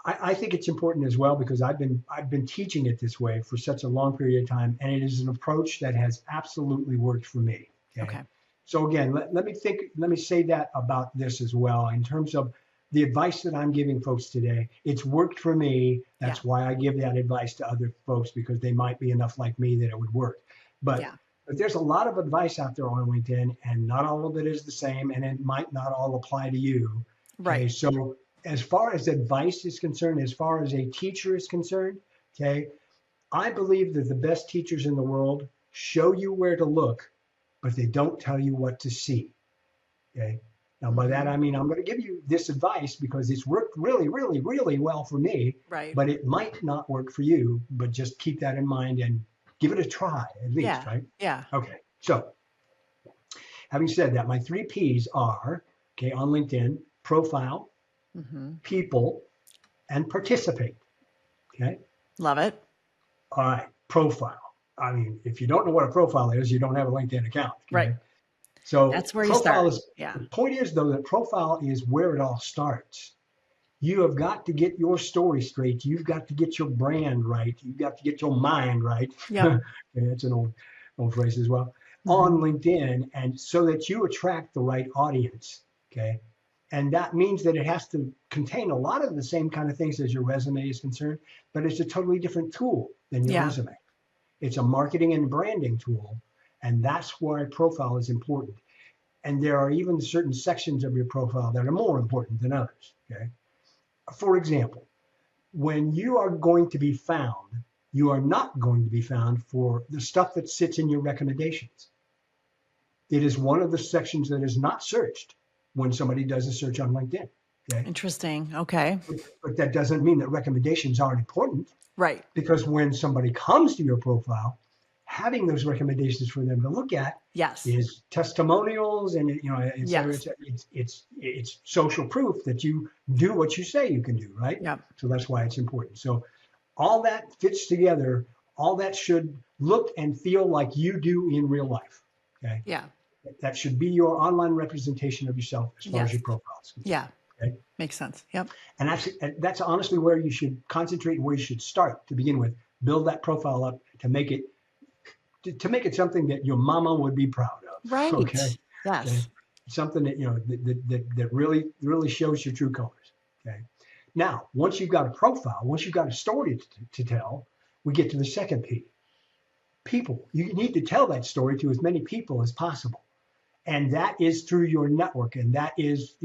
I think it's important as well because I've been teaching it this way for such a long period of time, and it is an approach that has absolutely worked for me. Okay. So again, let me say that about this as well. In terms of the advice that I'm giving folks today, it's worked for me. That's why I give that advice to other folks because they might be enough like me that it would work. But there's a lot of advice out there on LinkedIn, and not all of it is the same, and it might not all apply to you. Right. Okay? So as far as advice is concerned, as far as a teacher is concerned, okay, I believe that the best teachers in the world show you where to look, but they don't tell you what to see. Okay. Now, by that, I mean, I'm going to give you this advice because it's worked really, really, really well for me, right? But it might not work for you, but just keep that in mind and give it a try at least, right? Yeah. Okay. So having said that, my 3 Ps are, okay, on LinkedIn, profile, people, and participate. Okay. Love it. All right. Profile. I mean, if you don't know what a profile is, you don't have a LinkedIn account. Okay? Right. So That's where you profile start. is, Yeah. the point is though that profile is where it all starts. You have got to get your story straight. You've got to get your brand right. You've got to get your mind right. Yep. Okay, that's an old phrase as well. On Hmm. LinkedIn, and so that you attract the right audience. Okay. And that means that it has to contain a lot of the same kind of things as your resume is concerned, but it's a totally different tool than your Yeah. resume. It's a marketing and branding tool. And that's why profile is important. And there are even certain sections of your profile that are more important than others. Okay. For example, when you are going to be found, you are not going to be found for the stuff that sits in your recommendations. It is one of the sections that is not searched when somebody does a search on LinkedIn. Okay. Interesting. Okay. But that doesn't mean that recommendations aren't important, Right. because when somebody comes to your profile, having those recommendations for them to look at Yes. is testimonials and et cetera, et Yes. cetera. It's social proof that you do what you say you can do, right? Yep. So that's why it's important. So all that fits together. All that should look and feel like you do in real life. Okay, Yeah. that should be your online representation of yourself as far as Yes. your profile is concerned. Yeah. Okay, Makes sense. Yep. and that's honestly where you should concentrate and where you should start to begin with. Build that profile up to make it something that your mama would be proud of. Okay, Right. okay, Yes. something that that really shows your true colors. Okay, now once you've got a profile, once you've got a story to tell, we get to the second P. People. You need to tell that story to as many people as possible, and that is through your network, and that is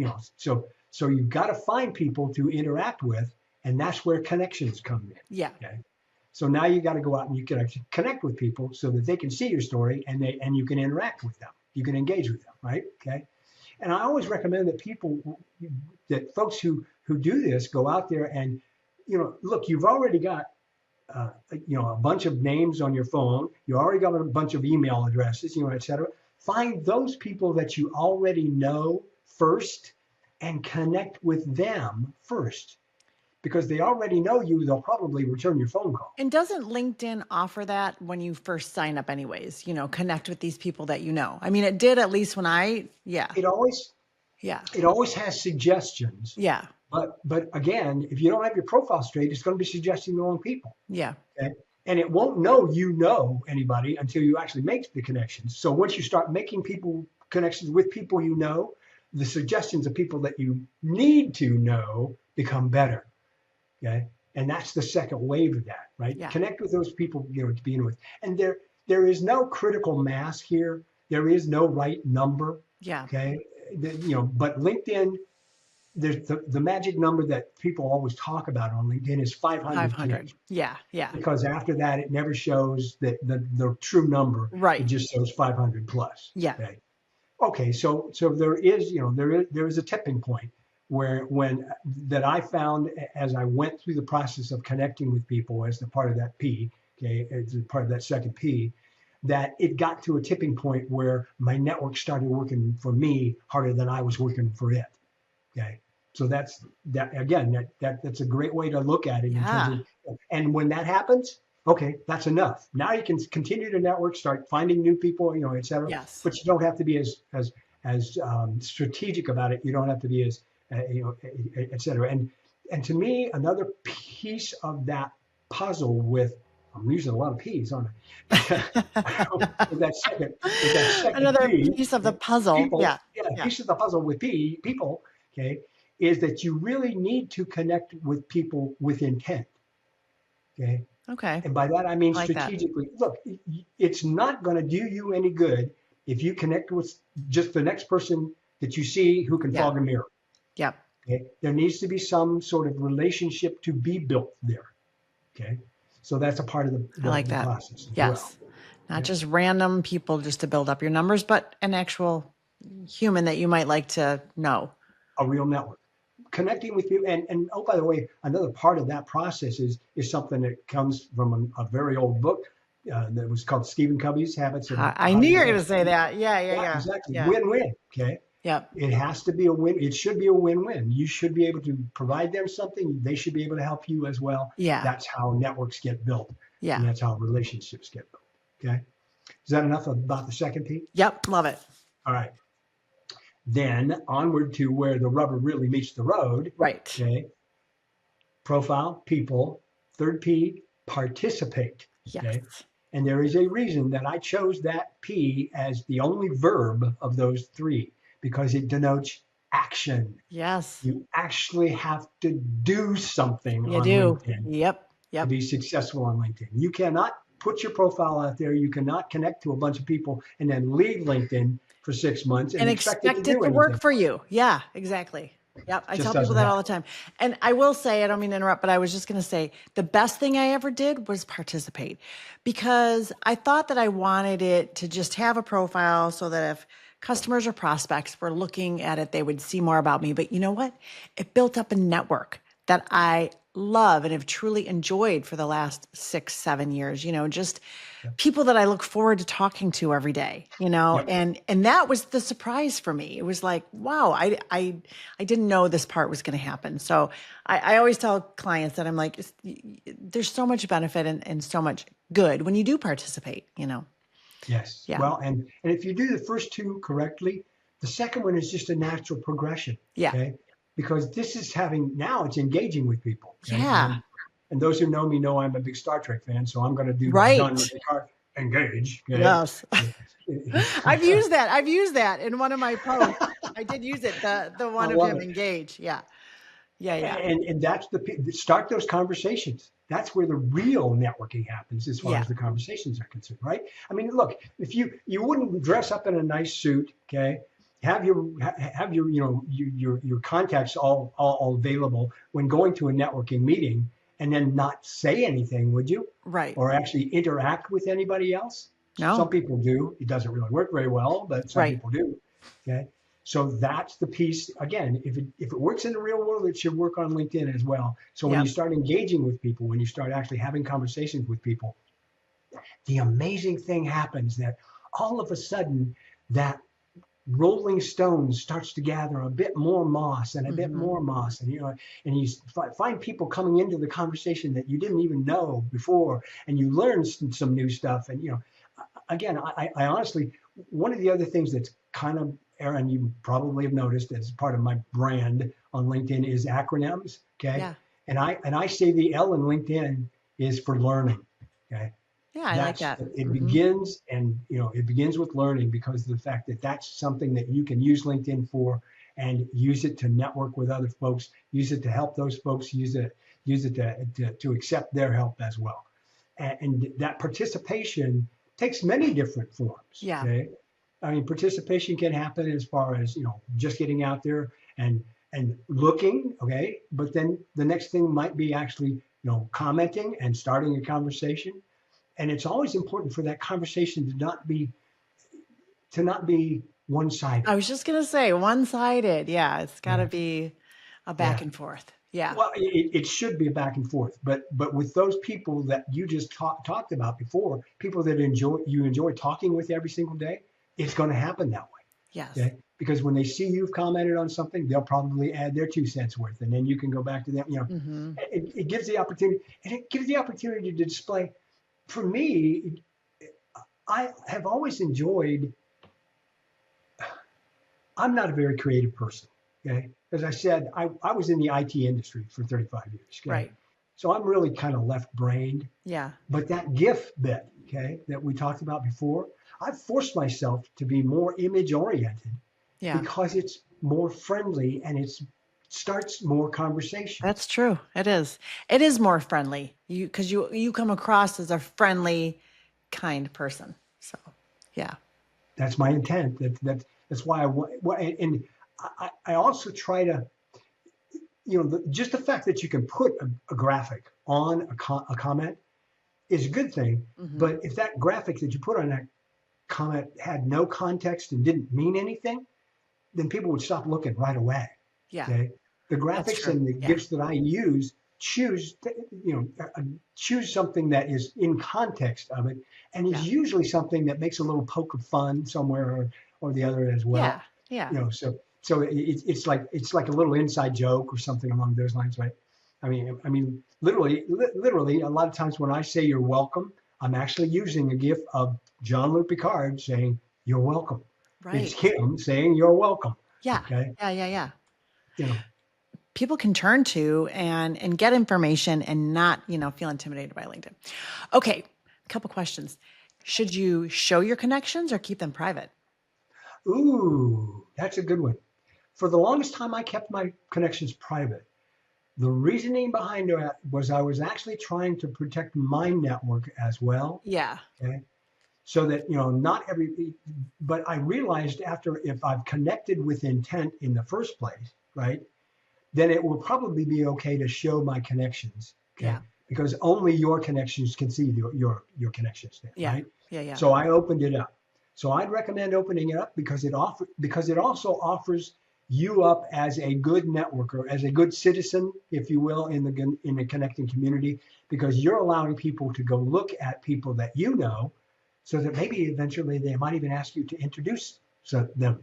so you've got to find people to interact with, and that's where connections come in. Yeah. Okay. So now you got to go out and you can connect with people so that they can see your story and you can interact with them. You can engage with them, right? Okay. And I always recommend that folks who do this go out there and, look, you've already got, a bunch of names on your phone. You already got a bunch of email addresses, et cetera. Find those people that you already know first and connect with them first, because they already know you. They'll probably return your phone call. And doesn't LinkedIn offer that when you first sign up anyways, connect with these people that you know? I mean, it did at least yeah. It always Yeah. it always has suggestions, Yeah. but again, if you don't have your profile straight, it's going to be suggesting the wrong people. Yeah. Okay? And it won't know anybody until you actually make the connections. So once you start making connections with people the suggestions of people that you need to know become better. Okay. And that's the second wave of that, right? Yeah. Connect with those people, to begin with. And there is no critical mass here. There is no right number. Yeah. Okay. But LinkedIn, there's the magic number that people always talk about on LinkedIn is 500 500. connections. Yeah. Yeah. Because after that, it never shows that the true number. Right. It just shows 500 plus. Yeah. Okay. Okay. So there is, there is a tipping point when I found as I went through the process of connecting with people as the part of that P, okay, as a part of that second P, that it got to a tipping point where my network started working for me harder than I was working for it. Okay. So that's a great way to look at it in terms of, and when that happens, okay, that's enough. Now you can continue to network, start finding new people, et cetera. Yes. But you don't have to be as strategic about it. You don't have to be as et cetera. And to me, another piece of that puzzle I'm using a lot of P's, aren't I? with that second Another P, piece of the puzzle. people, Yeah. piece of the puzzle with people, okay, is that you really need to connect with people with intent. Okay. Okay. And by that, I mean I like that. strategically. Look, it's not going to do you any good if you connect with just the next person that you see who can fog a mirror. Yep. Okay. There needs to be some sort of relationship to be built there. Okay. So that's a part of I like the that. process. Yes. Well. Not just random people just to build up your numbers, but an actual human that you might like to know. A real network. Connecting with you, and oh, by the way, another part of that process is something that comes from a very old book that was called Stephen Covey's Habits of. I knew you were going to say that. Yeah. Exactly. Yeah. Win-win. Okay. Yep. It has to be a win. It should be a win-win. You should be able to provide them something. They should be able to help you as well. Yeah. That's how networks get built. Yeah. And that's how relationships get built. Okay. Is that enough about the second P? Yep. Love it. All right. Then onward to where the rubber really meets the road. Right. Okay. Profile, people. Third P, participate. Yes. Okay. And there is a reason that I chose that P as the only verb of those three, because it denotes action. Yes. You actually have to do something You on do. LinkedIn Yep. to Yep. be successful on LinkedIn. You cannot put your profile out there. You cannot connect to a bunch of people and then leave LinkedIn for 6 months and And expect it to expect it do to work anything. for you. Yeah, exactly. Yep. I Just tell people doesn't that all the happen. time. And I will say, I don't mean to interrupt, but I was just going to say the best thing I ever did was participate, because I thought that I wanted it to just have a profile so that if customers or prospects were looking at it, they would see more about me. But you know what? It built up a network that I love and have truly enjoyed for the last 6, 7 years, just people that I look forward to talking to every day, Yep. and that was the surprise for me. It was like, wow, I didn't know this part was going to happen. So I always tell clients that I'm like, there's so much benefit and so much good when you do participate. Yes. Yeah. Well, and if you do the first two correctly, the second one is just a natural progression. Yeah. Okay. Because this is now it's engaging with people. Okay. Yeah. And those who know me know I'm a big Star Trek fan, so I'm going to do Right. Jean-Luc Picard, engage. Okay. Yes. I've used that in one of my posts. I did use it, the I one of love him it. engage. Yeah. Yeah. Yeah. And that's start those conversations. That's where the real networking happens, as far Yeah. as the conversations are concerned, right? I mean, look, if you wouldn't dress up in a nice suit, okay, have your your contacts all available when going to a networking meeting, and then not say anything, would you? Right. Or actually interact with anybody else? Some No. people do. It doesn't really work very well, but some Right. people do. Okay. So that's the piece. Again, if it works in the real world, it should work on LinkedIn as well. So when you Yep. start engaging with people, when you start actually having conversations with people, the amazing thing happens that all of a sudden that rolling stone starts to gather a bit more moss and a bit Hmm. more moss, and and you find people coming into the conversation that you didn't even know before, and you learn some new stuff. And again, I honestly, one of the other things that's kind of, Erin, you probably have noticed as part of my brand on LinkedIn is acronyms. Okay. Yeah. And I say the L in LinkedIn is for learning. Okay. Yeah. I like That's that. it Hmm. begins, and it begins with learning, because of the fact that that's something that you can use LinkedIn for, and use it to network with other folks, use it to help those folks, use it to accept their help as well. And that participation takes many different forms. Yeah. Okay. I mean, participation can happen as far as, just getting out there and looking, okay? But then the next thing might be actually, commenting and starting a conversation. And it's always important for that conversation to not be I one-sided. was just gonna say one-sided. Yeah. It's got to Yeah. be a back Yeah. and forth. Yeah. Well, it should be a back and forth, but with those people that you just talked about before, people that you enjoy talking with every single day, it's going to happen that way. Yes. Okay. Because when they see you've commented on something, they'll probably add their 2 cents worth, and then you can go back to them. Hmm. It gives the opportunity, and it gives the opportunity to display. For me, I have always enjoyed. I'm not a very creative person. Okay. As I said, I was in the IT industry for 35 years. Okay. Right. So I'm really kind of left brained. Yeah. But that GIF bit, okay, that we talked about before, I've forced myself to be more image oriented, Yeah. because it's more friendly and it starts more conversations. That's true. It is. It is more friendly. Because you come across as a friendly, kind person. So, yeah. That's my intent. That's why I want. And I also try to, just the fact that you can put a graphic on a comment is a good thing. Hmm. But if that graphic that you put on that comment had no context and didn't mean anything, then people would stop looking right away. Yeah. Okay. The That's graphics true. and the Yeah. gifts that I use choose something that is in context of it, and Yeah. is usually something that makes a little poke of fun somewhere, or the other as Yeah. well. Yeah. So it's like a little inside joke or something along those lines, right? I mean, literally, a lot of times when I say you're welcome, I'm actually using a GIF of Jean-Luc Picard saying you're welcome. It's Right. him saying you're welcome. Yeah. Okay. Yeah. You know, People can turn to and get information and not, feel intimidated by LinkedIn. Okay, a couple questions. Should you show your connections or keep them private? ooh, that's a good one. For the longest time, I kept my connections private. The reasoning behind that was I was actually trying to protect my network as well. Yeah. Okay. So that, not every, but I realized after if I've connected with intent in the first place, right, then it will probably be okay to show my connections. Okay. Yeah. Because only your connections can see your connections there, Yeah. right? Yeah. So I opened it up. So I'd recommend opening it up because it also offers you up as a good networker, as a good citizen, if you will, in the connecting community, because you're allowing people to go look at people that you know, so that maybe eventually they might even ask you to introduce them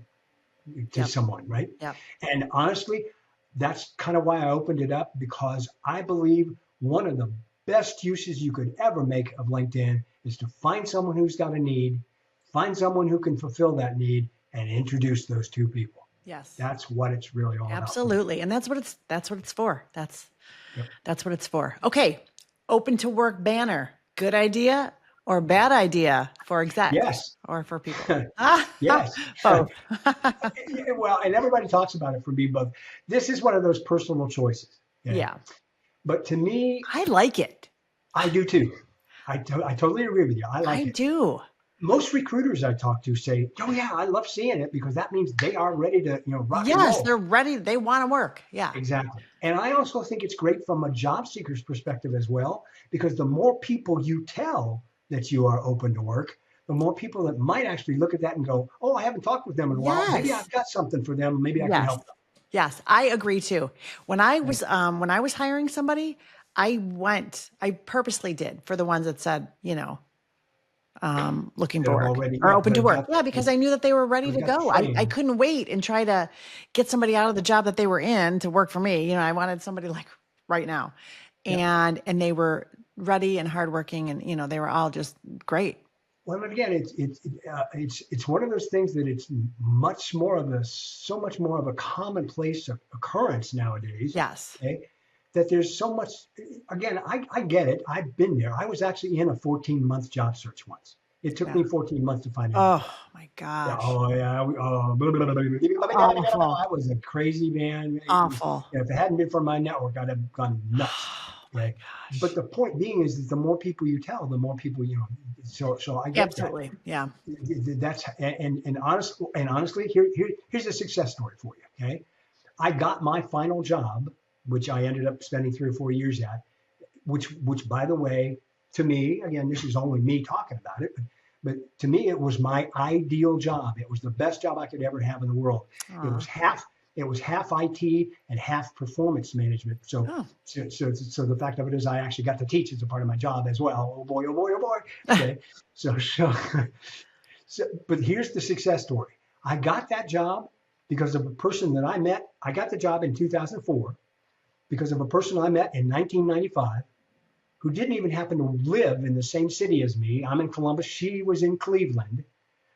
to Yep. someone, right? Yep. And honestly, that's kind of why I opened it up, because I believe one of the best uses you could ever make of LinkedIn is to find someone who's got a need, find someone who can fulfill that need, and introduce those two people. Yes. That's what it's really all about for me. Absolutely. And that's what it's for. Yep. That's what it's for. Okay. Open to work banner. Good idea or bad idea for execs Yes. or for people? Ah, Yes. both. Well, and everybody talks about it for me, but this is one of those personal choices. Okay? Yeah. But to me, I like it. I do too. I totally agree with you. I I like it. do. Most recruiters I talk to say, "Oh yeah, I love seeing it because that means they are ready to, rock and Yes, roll." they're ready. They want to work. Yeah. Exactly. And I also think it's great from a job seeker's perspective as well, because the more people you tell that you are open to work, the more people that might actually look at that and go, "Oh, I haven't talked with them in a while. Maybe Yes. I've got something for them. Maybe I can Yes. help them." Yes. I agree too. Right? When I was hiring somebody, I purposely did for the ones that said, looking That for have work already, or yeah, open that to have work. got, Yeah, because I knew that they were ready they've to got the go. I frame. couldn't wait and try to get somebody out of the job that they were in to work for me. I wanted somebody like right now. Yep. And they were ready and hardworking and they were all just great. Well, and again, it's one of those things that it's so much more of a commonplace occurrence nowadays. Yes. Okay, that there's so much. Again, I get it. I've been there. I was actually in a 14-month job search once. It took Yeah. me 14 months to find Oh anything. my Yeah. gosh. Oh yeah. Awful. I was a crazy man. It was, Awful. if it hadn't been for my network, I'd have gone nuts. Oh my Okay. But gosh. the point being is that the more people you tell, the more people So I get that. Absolutely. Yeah. That's honestly, here's a success story for you. Okay, I got my final job, which I ended up spending 3 or 4 years at. Which by the way, to me, again, this is only me talking about it, but to me, it was my ideal job. It was the best job I could ever have in the world. It Aw. was half. It was half IT and half performance management. So, Oh. so the fact of it is, I actually got to teach as a part of my job as well. Oh boy, oh boy, oh boy. Okay, so, but here's the success story. I got that job because of a person that I met. I got the job in 2004 because of a person I met in 1995 who didn't even happen to live in the same city as me. I'm in Columbus. She was in Cleveland,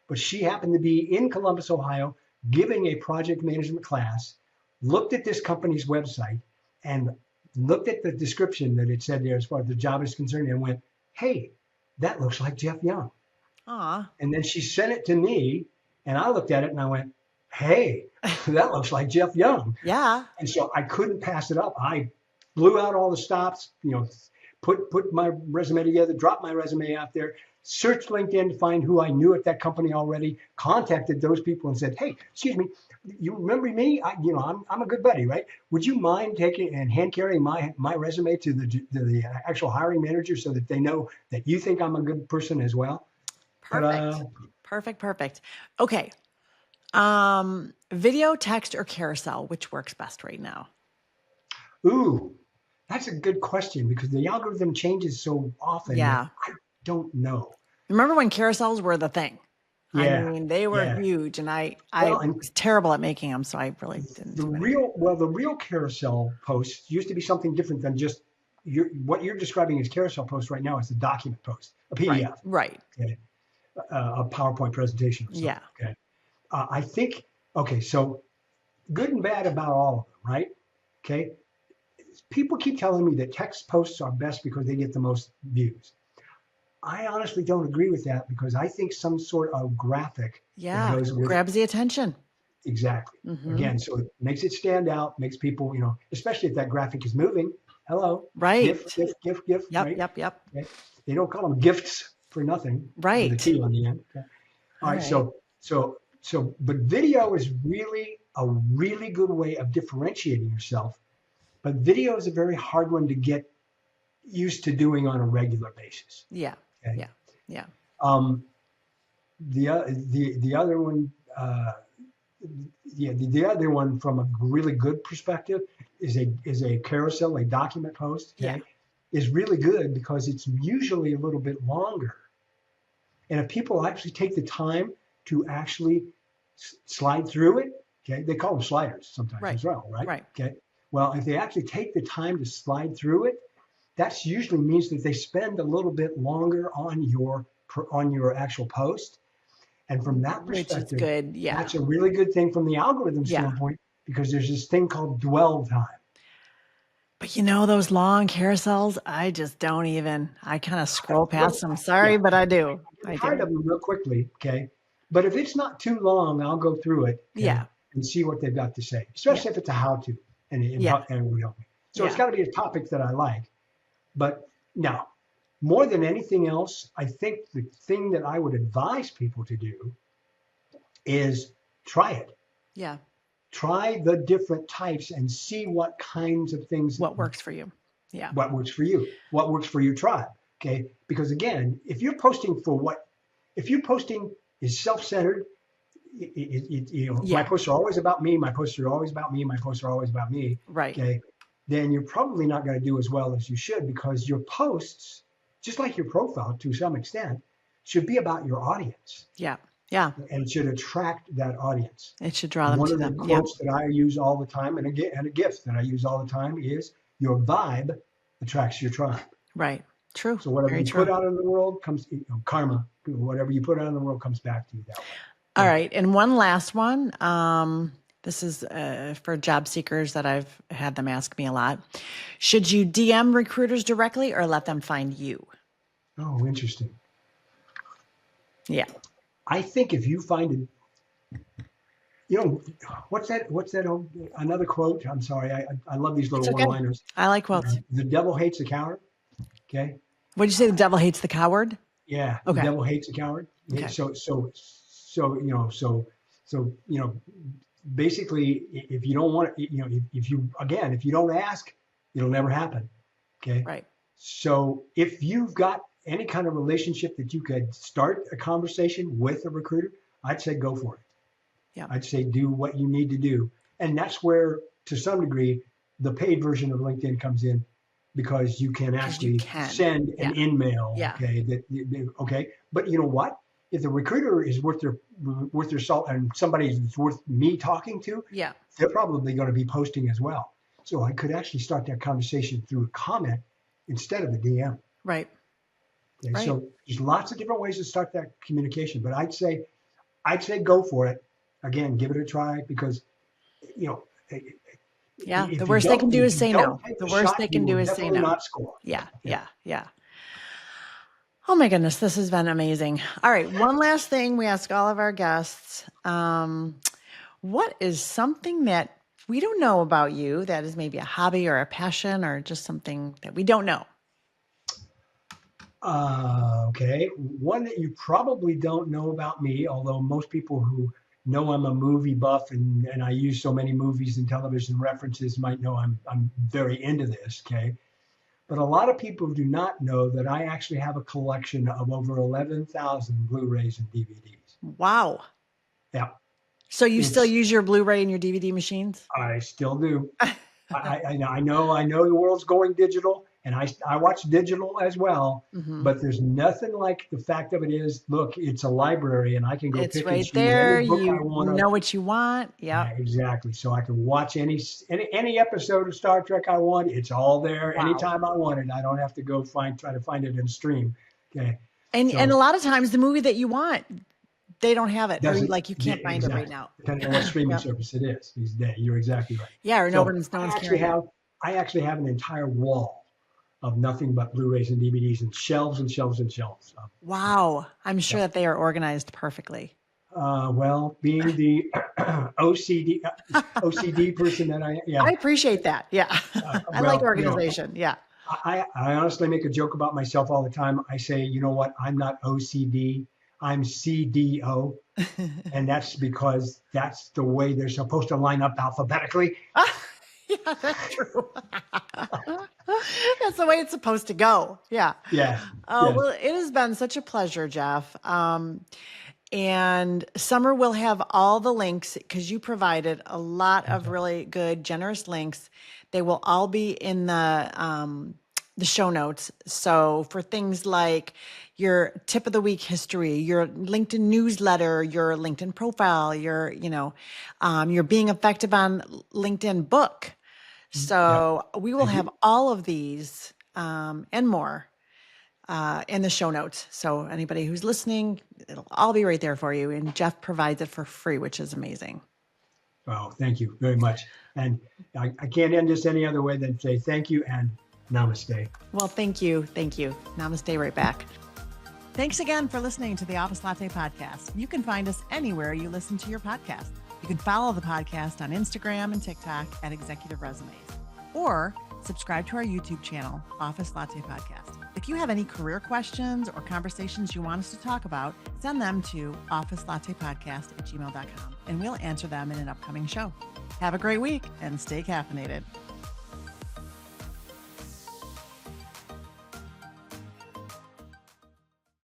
but she happened to be in Columbus, Ohio, giving a project management class, looked at this company's website and looked at the description that it said there as far as the job is concerned and went, "Hey, that looks like Jeff Young." Aw. And then she sent it to me and I looked at it and I went, "Hey, that looks like Jeff Young." Yeah. And so I couldn't pass it up. I blew out all the stops, put my resume together, dropped my resume out there, searched LinkedIn to find who I knew at that company already, contacted those people and said, "Hey, excuse me, you remember me? I'm a good buddy, right? Would you mind taking and hand carrying my resume to the actual hiring manager so that they know that you think I'm a good person as well?" Ta-da. Perfect. Perfect. Okay. Video, text, or carousel, which works best right now? Ooh, that's a good question because the algorithm changes so often that Yeah. I don't know. Remember when carousels were the thing? I Yeah, mean, they were yeah. huge and I Well, and was terrible at making them, so I really didn't do many. the real carousel posts used to be something different than just what you're describing as carousel post right now is a document post, a Right. PDF, Right. okay, a PowerPoint presentation or something. Yeah. Okay. I think, okay, so good and bad about all of them, right? Okay. People keep telling me that text posts are best because they get the most views. I honestly don't agree with that because I think some sort of graphic that Yeah. goes with Grabs the attention. exactly. Hmm. Again, so it makes it stand out, makes people, especially if that graphic is moving. Hello, GIF, Right. GIF, GIF, GIF, Yep. right? Yep. Yep. Okay. They don't call them gifts for nothing with a Right. T on the end. Okay. All All right. right. But video is really a really good way of differentiating yourself. But video is a very hard one to get used to doing on a regular basis. Yeah. Okay. Yeah. Yeah. Um, the other one, the other one from a really good perspective is a carousel, a document post. Yeah. Okay, is really good because it's usually a little bit longer. And if people actually take the time to actually slide through it, okay, they call them sliders sometimes Right. as well, right? Right. Okay. Well, if they actually take the time to slide through it, that usually means that they spend a little bit longer on your actual post. And from that Which is perspective, good. Yeah. that's a really good thing from the algorithm Yeah. standpoint because there's this thing called dwell time. But those long carousels, I just don't even, I kind of scroll Well, past them. yeah, Sorry, but I do. I I get tired do. of them real quickly. Okay. But if it's not too long, I'll go through it. Okay. Yeah. And see what they've got to say, Yeah. especially if it's a how to Yeah. and it will help me. So it's Yeah. got to be a topic that I like. But now, more than anything else, I think the thing that I would advise people to do is try it. Yeah. Try the different types and see what kinds of things, What works for you. Yeah. what works for you, what works for your tribe. Okay. Because again, if your posting is self-centered, my Yeah. posts are always about me, my posts are always about me, my posts are always about me. Right. Okay. Then you're probably not going to do as well as you should because your posts, just like your profile to some extent, should be about your audience Yeah. Yeah. and it should attract that audience. It should draw them One to of the them. Yeah. quotes that I use all the time, and a gift that I use all the time is your vibe attracts your tribe. Right. True. So whatever Very you true. put out in the world comes, karma, whatever you put out in the world comes back to you that way. All right. And one last one. This is for job seekers that I've had them ask me a lot. Should you DM recruiters directly or let them find you? Oh, interesting. Yeah. I think if you find it, what's that another quote? I'm sorry. I love these little It's okay. one-liners. I like quotes. The devil hates a coward. Okay. What did you say? The devil hates the coward? Yeah. Okay. The devil hates a coward. Okay. So basically, if you don't want, if you don't ask, it'll never happen. Okay. Right. So if you've got any kind of relationship that you could start a conversation with a recruiter, I'd say go for it. Yeah. I'd say do what you need to do. And that's where, to some degree, the paid version of LinkedIn comes in because you can actually send an in-mail. Yeah. Okay. But you know what? If the recruiter is worth their salt and somebody is worth me talking to, yeah, they're probably going to be posting as well. So I could actually start that conversation through a comment instead of a DM. Right. Okay, right. So there's lots of different ways to start that communication, but I'd say go for it. Again, give it a try because, yeah, the worst they can do is say no. The worst they can do is say no. Not score. Yeah. Oh my goodness, this has been amazing. All right, one last thing we ask all of our guests. What is something that we don't know about you that is maybe a hobby or a passion or just something that we don't know? Okay. One that you probably don't know about me, although most people who know I'm a movie buff and I use so many movies and television references might know I'm very into this. Okay. But a lot of people do not know that I actually have a collection of over 11,000 Blu-rays and DVDs. Wow. Yeah. So you still use your Blu-ray and your DVD machines? I still do. I know the world's going digital, and I watch digital as well. Mm-hmm. But there's nothing like the fact of it is, look, it's a library, and I can go it's pick right and choose there. any book You I want. Know what you want. Yep. Yeah, exactly. So I can watch any episode of Star Trek I want. It's all there anytime I want it. I don't have to go try to find it in stream. Okay. And a lot of times the movie that you want they don't have it, or Doesn't, you yeah, can't find it right exactly. now. Depending on what streaming Yep. service it is these days. You're exactly right. Yeah, or So no I one's actually carrying it. have, I actually have an entire wall of nothing but Blu-rays and DVDs and shelves and shelves and shelves. Wow. I'm sure Yeah. that they are organized perfectly. Well, being the OCD person that I yeah, appreciate that. Yeah. I like well, organization. Yeah. I honestly make a joke about myself all the time. I say, you know what? I'm not OCD. I'm CDO. And that's because that's the way they're supposed to line up alphabetically. Yeah, that's true. That's the way it's supposed to go. Yeah. Yes, Oh, yes. well, it has been such a pleasure, Jeff. And Summer will have all the links because you provided a lot of Okay. really good, generous links. They will all be in the show notes. So for things like your tip of the week history, your LinkedIn newsletter, your LinkedIn profile, your being effective on LinkedIn book. Yep. So we will Thank have you. all of these and more in the show notes. So anybody who's listening, it'll all be right there for you. And Jeff provides it for free, which is amazing. Oh, thank you very much. And I can't end this any other way than say thank you and namaste. Well, thank you. Thank you. Namaste right back. Thanks again for listening to the Office Latte podcast. You can find us anywhere you listen to your podcast. You can follow the podcast on Instagram and TikTok at Executive Resumes, or subscribe to our YouTube channel, Office Latte Podcast. If you have any career questions or conversations you want us to talk about, send them to officelattepodcast@gmail.com, and we'll answer them in an upcoming show. Have a great week and stay caffeinated.